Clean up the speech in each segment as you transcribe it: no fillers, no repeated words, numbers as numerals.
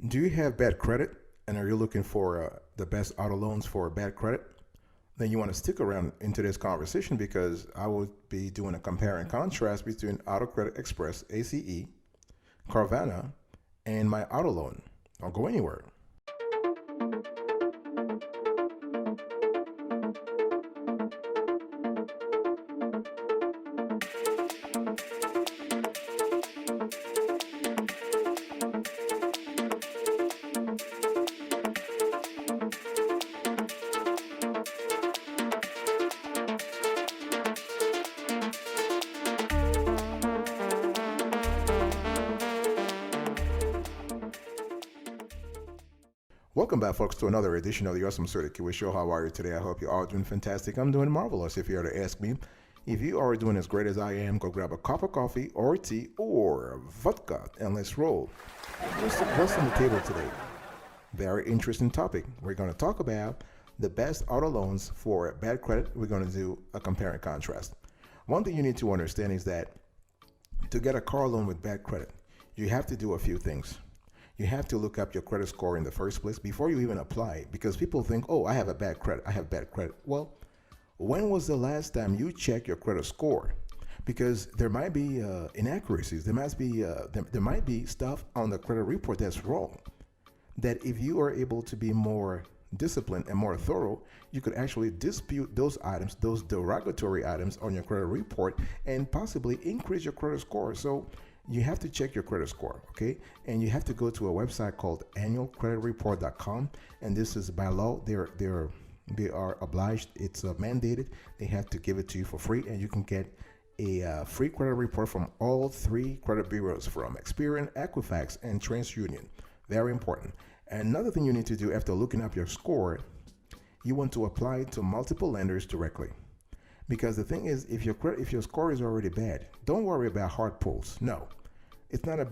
Do you have bad credit and are you looking for the best auto loans for bad credit? Then you want to stick around into this conversation because I will be doing a compare and contrast between Auto Credit Express, ACE, Carvana, and MyAutoLoan. Don't go anywhere. Welcome back, folks, to another edition of the Awesome Certificate Kiwi Show. How are you today? I hope you're all doing fantastic. I'm doing marvelous. If you were to ask me, if you are doing as great as I am, go grab a cup of coffee or tea or vodka and let's roll. What's on the table today? Very interesting topic. We're going to talk about the best auto loans for bad credit. We're going to do a compare and contrast. One thing you need to understand is that to get a car loan with bad credit, you have to do a few things. You have to look up your credit score in the first place before you even apply, because people think, oh, I have a bad credit. I have bad credit. Well, when was the last time you checked your credit score? Because there might be inaccuracies. There might be stuff on the credit report that's wrong. That if you are able to be more disciplined and more thorough, you could actually dispute those items, those derogatory items on your credit report, and possibly increase your credit score. So you have to check your credit score, okay? And you have to go to a website called annualcreditreport.com, and this is by law. They are obliged. It's mandated. They have to give it to you for free, and you can get a free credit report from all three credit bureaus, from Experian, Equifax, and TransUnion. Very important. Another thing you need to do after looking up your score, you want to apply to multiple lenders directly. Because the thing is, if your score is already bad, don't worry about hard pulls. No, it's not a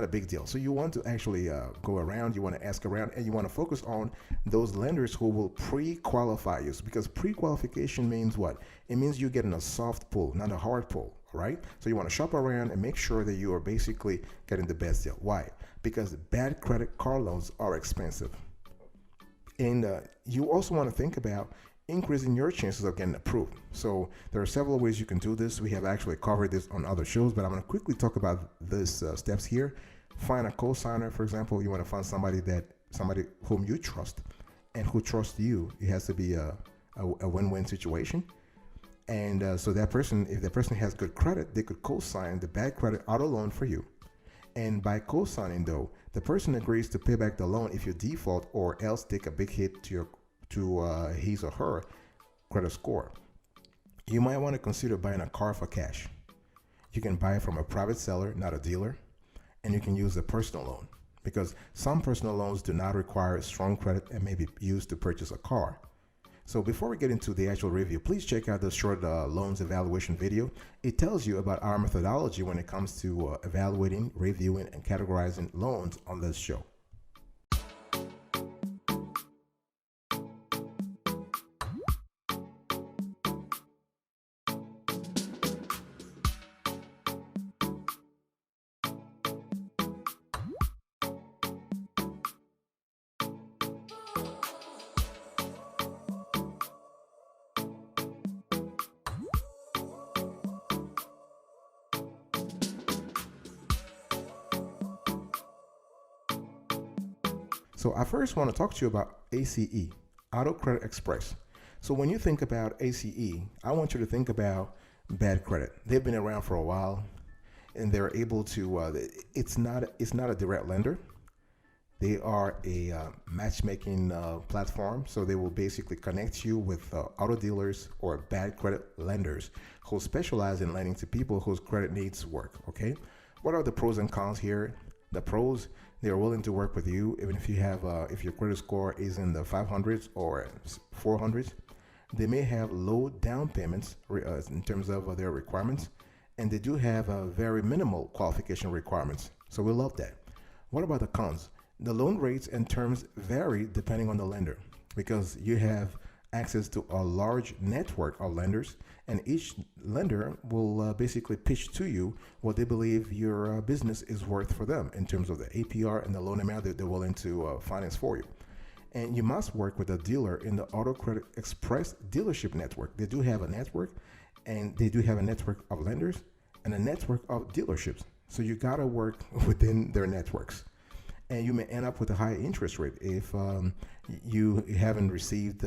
big deal. So you want to actually go around, you want to ask around, and you want to focus on those lenders who will pre-qualify you. Because pre-qualification means what? It means you're getting a soft pull, not a hard pull, right? So you want to shop around and make sure that you are basically getting the best deal. Why? Because bad credit car loans are expensive. And you also want to think about increasing your chances of getting approved. So there are several ways you can do this. We have actually covered this on other shows, but I'm going to quickly talk about these steps here. Find a co-signer. For example, you want to find somebody whom you trust and who trusts you. It has to be a win-win situation. And so that person, if that person has good credit, they could co-sign the bad credit auto loan for you. And by co-signing, though, the person agrees to pay back the loan if you default or else take a big hit to his or her credit score. You might want to consider buying a car for cash. You can buy it from a private seller, not a dealer, and you can use a personal loan, because some personal loans do not require strong credit and may be used to purchase a car. So before we get into the actual review, please check out the short loans evaluation video. It tells you about our methodology when it comes to evaluating, reviewing, and categorizing loans on this show. So I first want to talk to you about ACE, Auto Credit Express. So when you think about ACE, I want you to think about bad credit. They've been around for a while, and they're able to. It's not a direct lender. They are a matchmaking platform, so they will basically connect you with auto dealers or bad credit lenders who specialize in lending to people whose credit needs work. Okay, what are the pros and cons here? The pros: they are willing to work with you even if you have if your credit score is in the 500s or 400s. They may have low down payments in terms of their requirements, and they do have very minimal qualification requirements. So we love that. What about the cons? The loan rates and terms vary depending on the lender, because you have access to a large network of lenders, and each lender will basically pitch to you what they believe your business is worth for them in terms of the APR and the loan amount that they're willing to finance for you. And you must work with a dealer in the Auto Credit Express dealership network. They do have a network, and they do have a network of lenders and a network of dealerships. So you gotta work within their networks, and you may end up with a high interest rate if you haven't received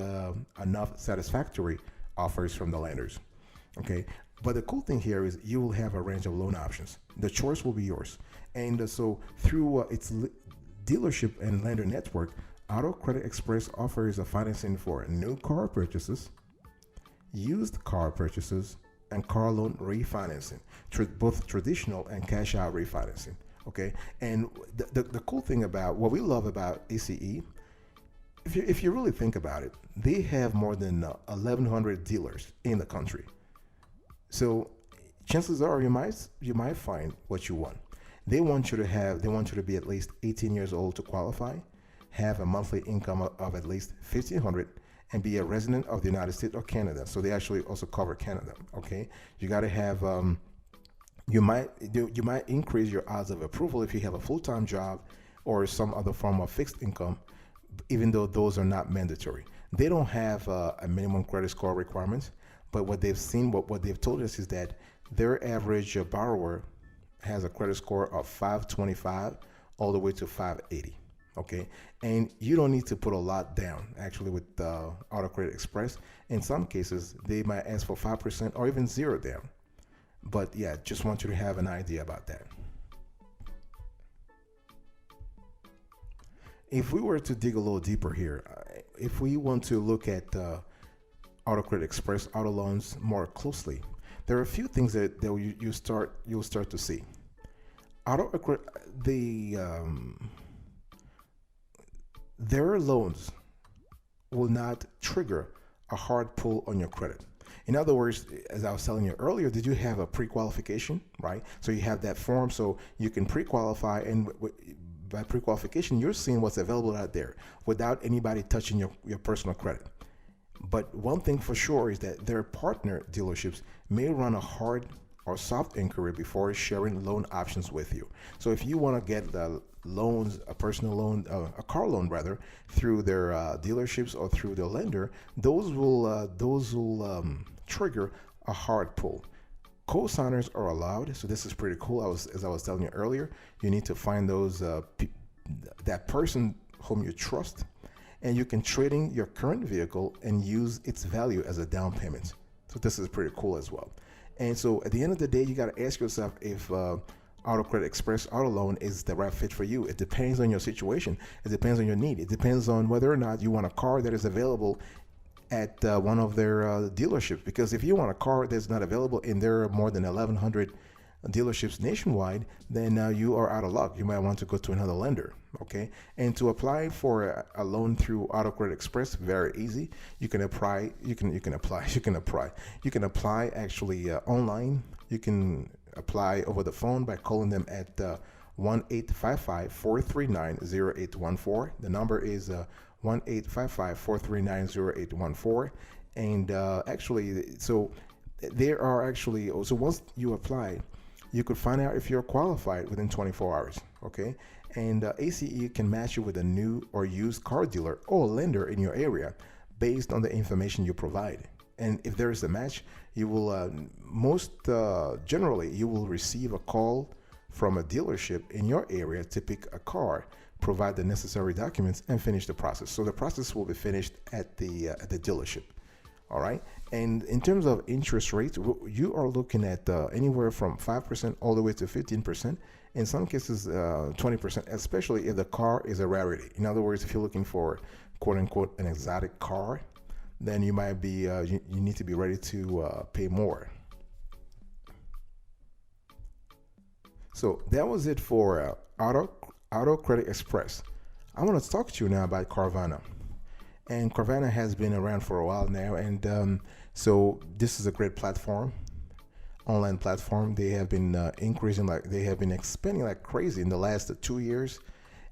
enough satisfactory offers from the lenders. Okay, but the cool thing here is you will have a range of loan options. The choice will be yours, and so through its dealership and lender network, Auto Credit Express offers a financing for new car purchases, used car purchases, and car loan refinancing, both traditional and cash out refinancing. Okay, and the cool thing about what we love about ACE, if you really think about it, they have more than 1,100 dealers in the country. So chances are you might find what you want. They want you to be at least 18 years old to qualify, have a monthly income of at least 1,500, and be a resident of the United States or Canada. So they actually also cover Canada. Okay, you got to have you might increase your odds of approval if you have a full-time job or some other form of fixed income, even though those are not mandatory. They don't have a minimum credit score requirement, but what they've told us is that their average borrower has a credit score of 525 all the way to 580. Okay, and you don't need to put a lot down actually with Auto Credit Express. In some cases, they might ask for 5% or even zero down. But yeah, just want you to have an idea about that. If we were to dig a little deeper here, if we want to look at Auto Credit Express auto loans more closely, there are a few things that you'll start to see. Their loans will not trigger a hard pull on your credit. In other words, as I was telling you earlier, did you have a pre-qualification, right? So you have that form, so you can pre-qualify, and by pre-qualification, you're seeing what's available out there without anybody touching your personal credit. But one thing for sure is that their partner dealerships may run a hard or soft inquiry before sharing loan options with you. So if you want to get the loans, a personal loan, a car loan rather, through their dealerships or through the lender, those will trigger a hard pull. Co-signers are allowed, so this is pretty cool. As I was telling you earlier, you need to find those that person whom you trust, and you can trade in your current vehicle and use its value as a down payment. So this is pretty cool as well. And so at the end of the day, you got to ask yourself if Auto Credit Express auto loan is the right fit for you. It depends on your situation. It depends on your need. It depends on whether or not you want a car that is available at one of their dealerships. Because if you want a car that's not available and there are more than 1,100 dealerships nationwide, then you are out of luck. You might want to go to another lender. Okay, and to apply for a loan through Auto Credit Express, very easy. You can apply. You can apply actually online. You can apply over the phone by calling them at 1-855-439-0814. The number is 1-855-439-0814. And actually, so there are actually, so once you apply, you could find out if you're qualified within 24 hours. Okay, and ACE can match you with a new or used car dealer or lender in your area based on the information you provide. And if there is a match, you will generally you will receive a call from a dealership in your area to pick a car, provide the necessary documents, and finish the process. So the process will be finished at the dealership. All right. And in terms of interest rates, you are looking at anywhere from 5% all the way to 15%. In some cases, 20%, especially if the car is a rarity. In other words, if you're looking for quote unquote an exotic car, then you might be you need to be ready to pay more. So that was it for Auto Credit Express. I want to talk to you now about Carvana. And Carvana has been around for a while now, and so this is a great platform, online platform. They have been increasing, like they have been expanding like crazy in the last 2 years,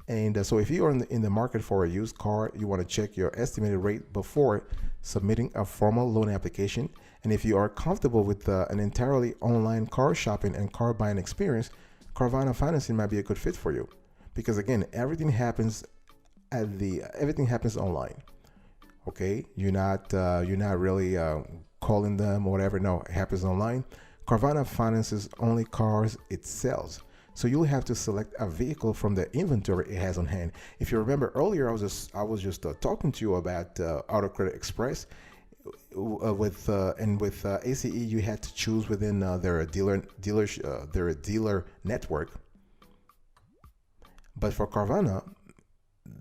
And so if you are in the market for a used car, you want to check your estimated rate before submitting a formal loan application. And if you are comfortable with an entirely online car shopping and car buying experience, Carvana financing might be a good fit for you. Because again, everything happens online. Okay, you're not really calling them or whatever. No, it happens online. Carvana finances only cars it sells. So you'll have to select a vehicle from the inventory it has on hand. If you remember earlier, I was just talking to you about Auto Credit Express. With ACE, you had to choose within their dealer network. But for Carvana,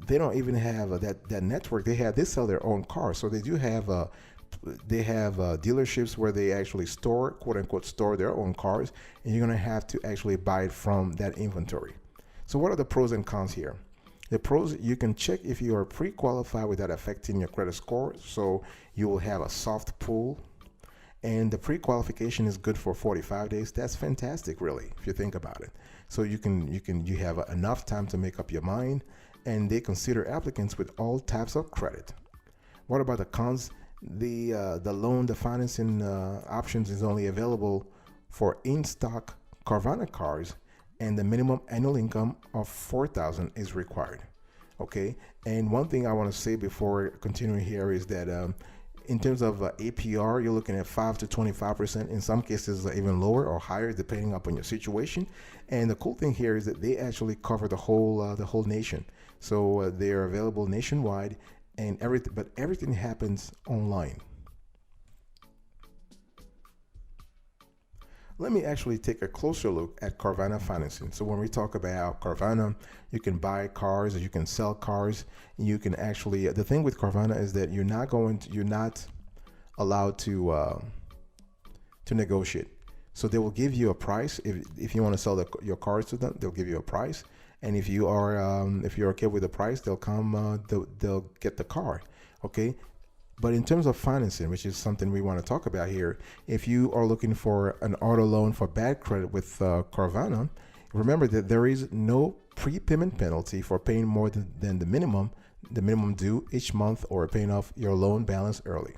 they don't even have that network. They sell their own cars, so they have dealerships where they actually store, quote unquote, store their own cars, and you're gonna have to actually buy it from that inventory. So what are the pros and cons here? The pros, you can check if you are pre-qualified without affecting your credit score, so you will have a soft pull. And the pre-qualification is good for 45 days. That's fantastic, really, if you think about it. So you have enough time to make up your mind, and they consider applicants with all types of credit. What about the cons? The financing options is only available for in-stock Carvana cars, and the minimum annual income of $4,000 is required. Okay, and one thing I want to say before continuing here is that in terms of APR, you're looking at 5 to 25%. In some cases, even lower or higher, depending upon your situation. And the cool thing here is that they actually cover the whole nation. So they are available nationwide, and everything happens online. Let me actually take a closer look at Carvana financing. So when we talk about Carvana, you can buy cars, or you can sell cars. You can actually, the thing with Carvana is that you're not allowed to negotiate. So they will give you a price. If you want to sell your cars to them, they'll give you a price. And if you're okay with the price, they'll get the car. Okay. But in terms of financing, which is something we want to talk about here, if you are looking for an auto loan for bad credit with Carvana, remember that there is no prepayment penalty for paying more than the minimum due each month, or paying off your loan balance early.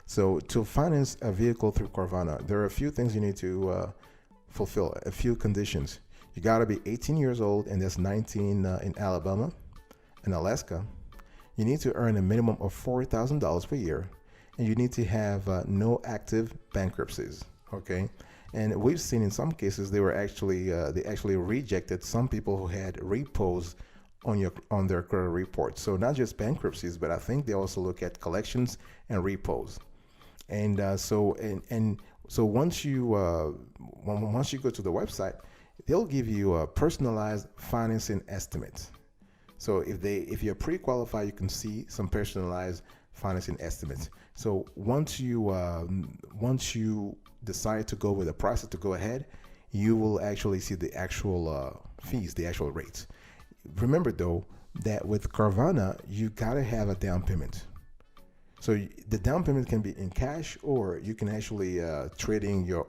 So to finance a vehicle through Carvana, there are a few things you need to fulfill, a few conditions. You got to be 18 years old, and that's 19 in Alabama and Alaska. You need to earn a minimum of $4,000 per year, and you need to have no active bankruptcies. Okay, and we've seen in some cases they actually rejected some people who had repos on their credit report. So not just bankruptcies, but I think they also look at collections and repos. And so once you go to the website, they'll give you a personalized financing estimate. So if you're pre-qualified, you can see some personalized financing estimates. So once you decide to go with the process to go ahead, you will actually see the actual fees, the actual rates. Remember though that with Carvana, you gotta have a down payment. So the down payment can be in cash, or you can actually trade in your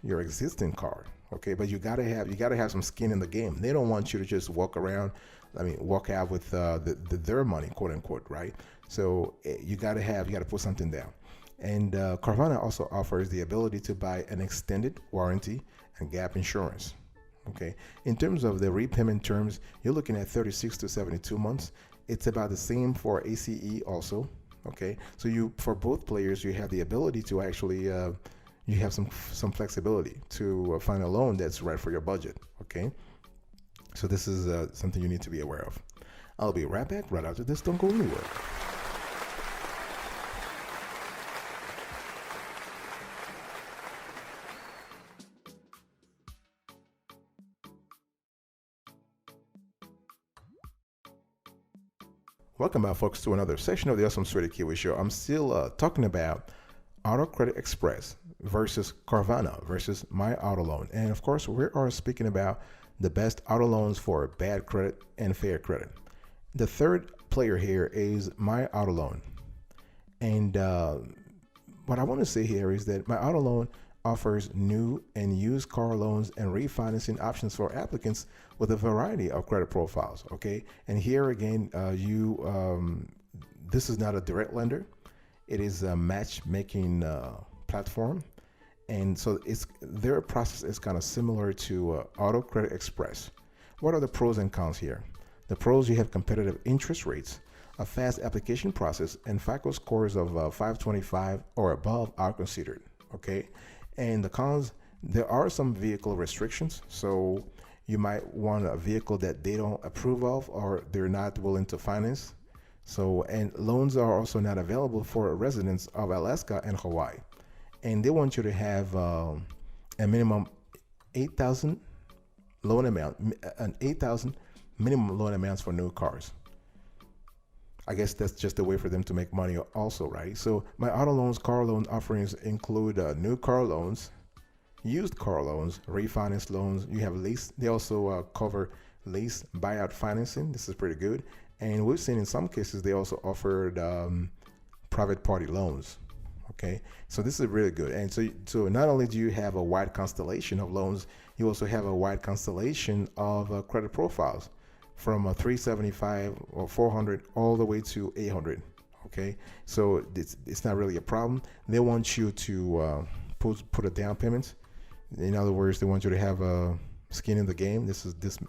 existing car. Okay, but you gotta have some skin in the game. They don't want you to just walk out with their money, quote unquote, right? So you gotta put something down. And Carvana also offers the ability to buy an extended warranty and gap insurance. Okay, in terms of the repayment terms, you're looking at 36 to 72 months. It's about the same for ACE also. Okay, so for both players, you have the ability to actually you have some flexibility to find a loan that's right for your budget. Okay, so this is something you need to be aware of. I'll be right back right after this. Don't go anywhere. Welcome back, folks, to another section of the Awesome Sweaty Kiwi Show. I'm still talking about Auto Credit Express versus Carvana versus MyAutoLoan. And of course, we are speaking about the best auto loans for bad credit and fair credit. The third player here is MyAutoLoan. And what I want to say here is that MyAutoLoan offers new and used car loans and refinancing options for applicants with a variety of credit profiles. Okay, and here again, this is not a direct lender; it is a matchmaking platform, and so their process is kind of similar to Auto Credit Express. What are the pros and cons here? The pros: you have competitive interest rates, a fast application process, and FICO scores of 525 or above are considered. Okay, and the cons: there are some vehicle restrictions, so you might want a vehicle that they don't approve of or they're not willing to finance. So, and loans are also not available for residents of Alaska and Hawaii, and they want you to have a minimum 8,000 loan amount, an 8,000 minimum loan amounts for new cars. I guess that's just a way for them to make money also, right? So MyAutoLoan's car loan offerings include new car loans, used car loans, refinance loans. You have lease. They also cover lease buyout financing. This is pretty good. And we've seen in some cases they also offered private party loans. Okay, so this is really good. And so not only do you have a wide constellation of loans, you also have a wide constellation of credit profiles, from 375 or 400 all the way to 800. Okay, so it's not really a problem. They want you to put a down payment. In other words, they want you to have a skin in the game. This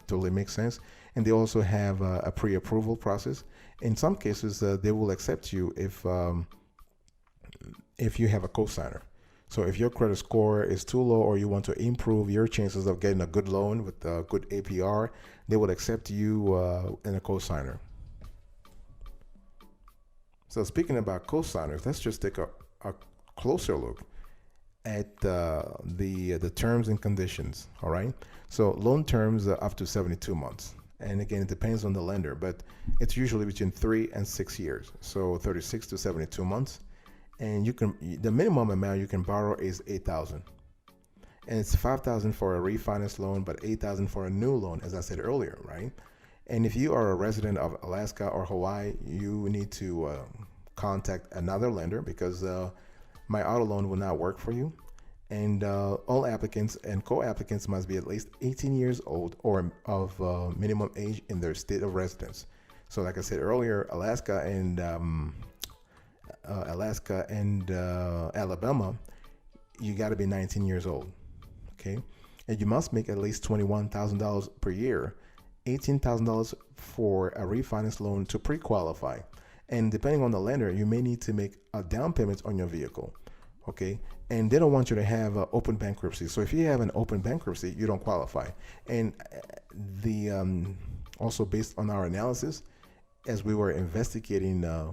totally makes sense. And they also have a pre-approval process. In some cases, they will accept you if you have a co-signer. So if your credit score is too low or you want to improve your chances of getting a good loan with a good APR, they will accept you in a co-signer. So speaking about co-signers, let's just take a closer look at the terms and conditions. All right. So loan terms are up to 72 months. And again, it depends on the lender, but it's usually between 3 and 6 years. So 36 to 72 months. And the minimum amount you can borrow is $8,000. And it's $5,000 for a refinance loan, but $8,000 for a new loan, as I said earlier, right? And if you are a resident of Alaska or Hawaii, you need to contact another lender because MyAutoLoan will not work for you. And all applicants and co-applicants must be at least 18 years old or of minimum age in their state of residence. So like I said earlier, Alaska and Alabama, you got to be 19 years old. Okay. And you must make at least $21,000 per year, $18,000 for a refinance loan to pre-qualify. And depending on the lender, you may need to make a down payment on your vehicle. Okay. And they don't want you to have open bankruptcy. So if you have an open bankruptcy, you don't qualify. And also based on our analysis, as we were investigating the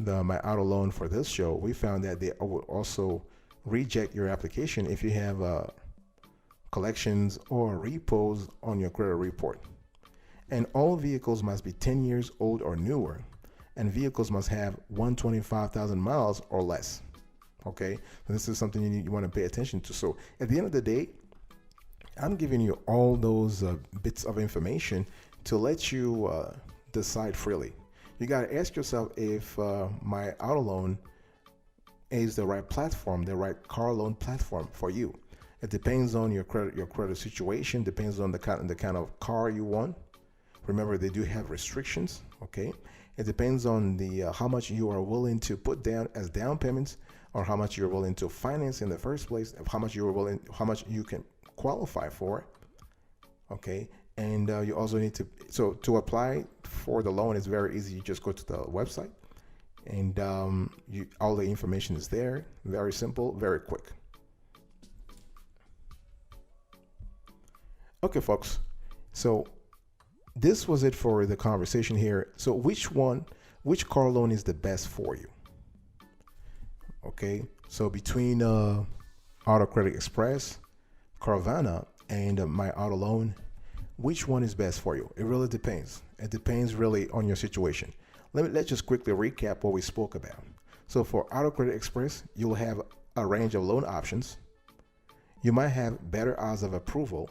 MyAutoLoan for this show, we found that they will also reject your application if you have collections or repos on your credit report. And all vehicles must be 10 years old or newer, and vehicles must have 125,000 miles or less. Okay, so this is something you want to pay attention to. So at the end of the day, I'm giving you all those bits of information to let you decide freely. You got to ask yourself if MyAutoLoan is the right platform, the right car loan platform for you. It depends on your credit situation, depends on the kind of car you want. Remember, they do have restrictions. Okay, it depends on the how much you are willing to put down as down payments, or how much you're willing to finance in the first place, of how much you can qualify for. Okay, and you also need to apply for the loan. It's very easy. You just go to the website, and all the information is there. Very simple, very quick. Okay, folks. So this was it for the conversation here. So which car loan is the best for you? Okay, so between Auto Credit Express, Carvana, and MyAutoLoan, which one is best for you? It really depends. It depends really on your situation. Let's just quickly recap what we spoke about. So for Auto Credit Express, you'll have a range of loan options. You might have better odds of approval.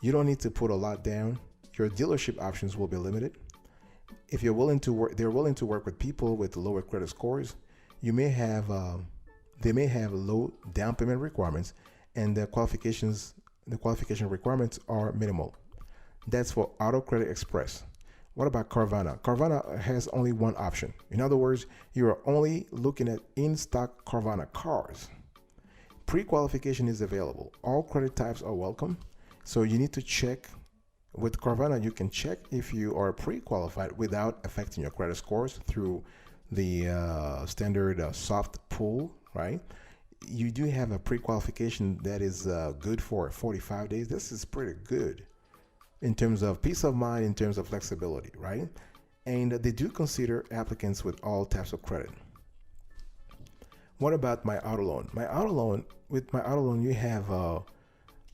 You don't need to put a lot down. Your dealership options will be limited. If they're willing to work with people with lower credit scores. You may have they may have low down payment requirements, and the qualification requirements are minimal. That's for Auto Credit Express. What about Carvana? Carvana has only one option. In other words, you are only looking at in-stock Carvana cars. Pre-qualification is available. All credit types are welcome. So you need to check. With Carvana, you can check if you are pre-qualified without affecting your credit scores through the standard soft pull, right? You do have a pre-qualification that is good for 45 days. This is pretty good in terms of peace of mind, in terms of flexibility, right? And they do consider applicants with all types of credit. What about MyAutoLoan? With MyAutoLoan, you have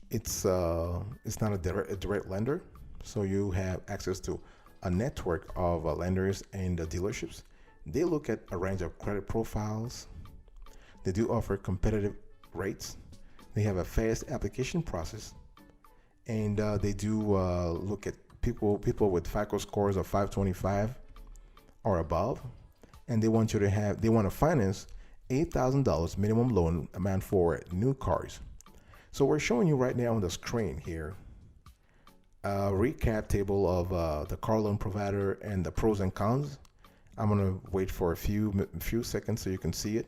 it's not a direct lender, so you have access to a network of lenders and dealerships. They look at a range of credit profiles. They do offer competitive rates. They have a fast application process, and they do look at people with FICO scores of 525 or above, and they want to finance $8,000 minimum loan amount for new cars. So we're showing you right now on the screen here a recap table of the car loan provider and the pros and cons. I'm gonna wait for a few seconds so you can see it.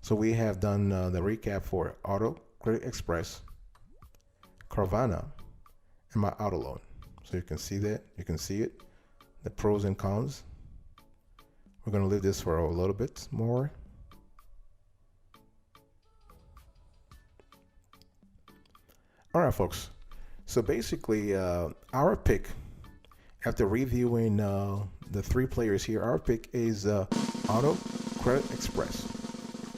So we have done the recap for Auto Credit Express, Carvana, and MyAutoLoan. So you can see that, you can see it, the pros and cons. We're gonna leave this for a little bit more. All right, folks. So basically, our pick, after reviewing the three players here, our pick is Auto Credit Express.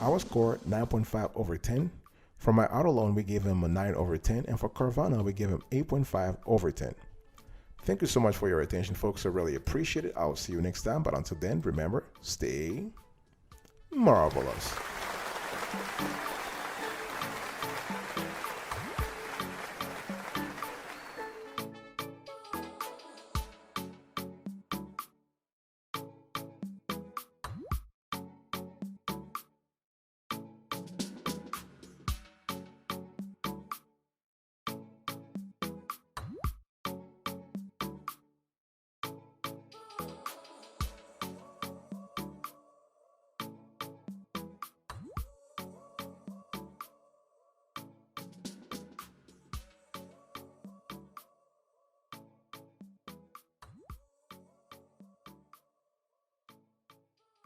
Our score 9.5 over 10. For MyAutoLoan, we gave him a 9 over 10, and for Carvana, we give him 8.5 over 10. Thank you so much for your attention, folks. I really appreciate it. I'll see you next time. But until then, remember, stay marvelous.